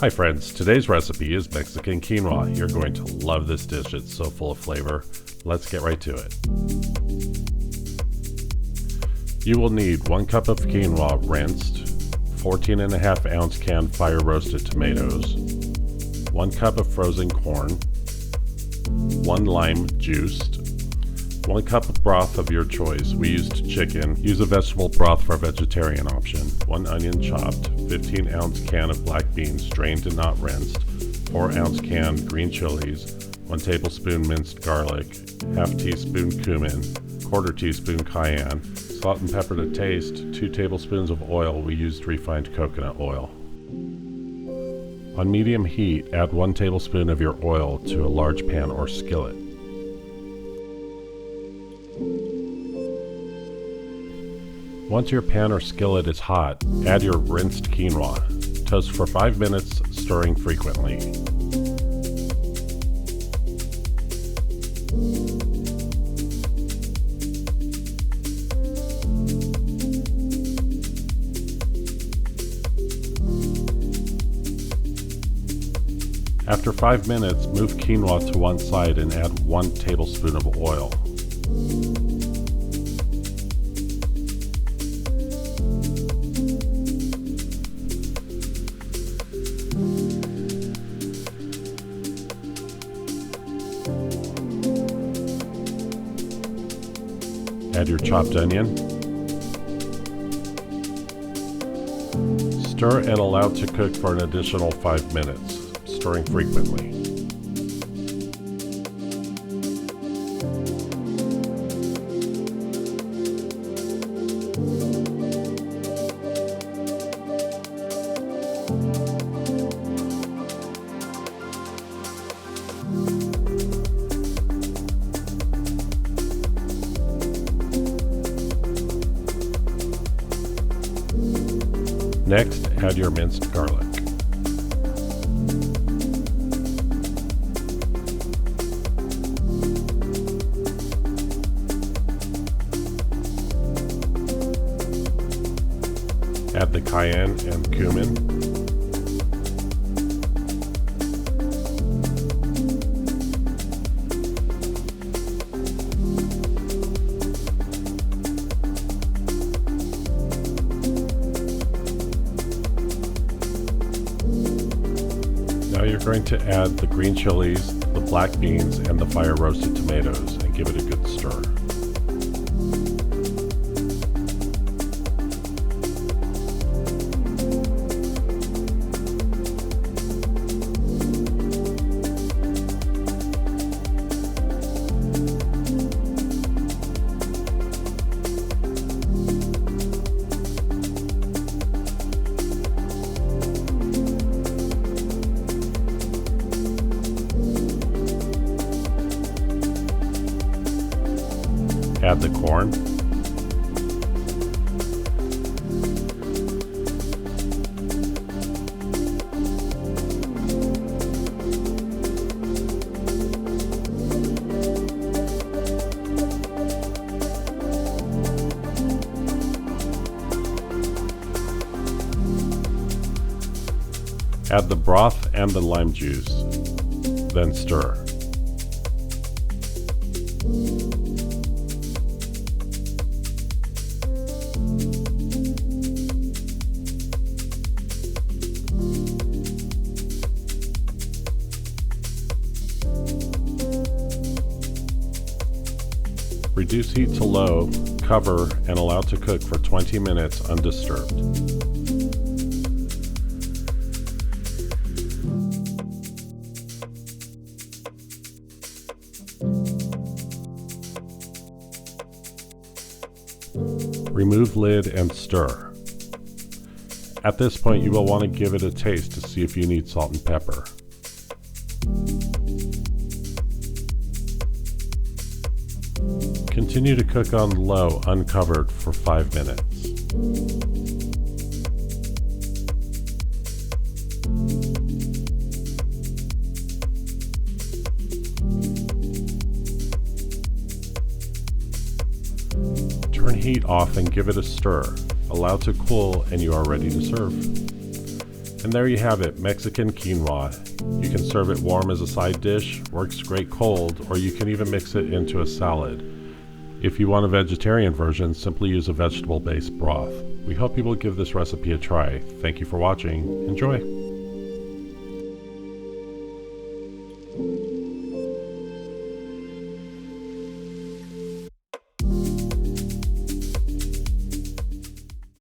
Hi friends, today's recipe is Mexican quinoa. You're going to love this dish, it's so full of flavor. Let's get right to it. You will need 1 cup of quinoa rinsed, 14.5 ounce canned fire roasted tomatoes, 1 cup of frozen corn, 1 lime juiced, 1 cup of broth of your choice. We used chicken. Use a vegetable broth for a vegetarian option. 1 onion chopped, 15 ounce can of black beans drained and not rinsed, 4 ounce canned green chilies, 1 tablespoon minced garlic, half teaspoon cumin, 1/4 teaspoon cayenne, salt and pepper to taste, 2 tablespoons of oil. We used refined coconut oil. On medium heat, add 1 tablespoon of your oil to a large pan or skillet. Once your pan or skillet is hot, add your rinsed quinoa. Toast for 5 minutes, stirring frequently. After 5 minutes, move quinoa to one side and add 1 tablespoon of oil. Add your chopped onion. Stir and allow to cook for an additional 5 minutes, stirring frequently. Next, add your minced garlic. Add the cayenne and cumin. Now you're going to add the green chilies, the black beans, and the fire roasted tomatoes and give it a good stir. Add the corn. Add the broth and the lime juice, then stir. Reduce heat to low, cover, and allow to cook for 20 minutes undisturbed. Remove lid and stir. At this point, you will want to give it a taste to see if you need salt and pepper. Continue to cook on low, uncovered, for 5 minutes. Turn heat off and give it a stir. Allow to cool and you are ready to serve. And there you have it, Mexican quinoa. You can serve it warm as a side dish, works great cold, or you can even mix it into a salad. If you want a vegetarian version, simply use a vegetable-based broth. We hope you will give this recipe a try. Thank you for watching. Enjoy!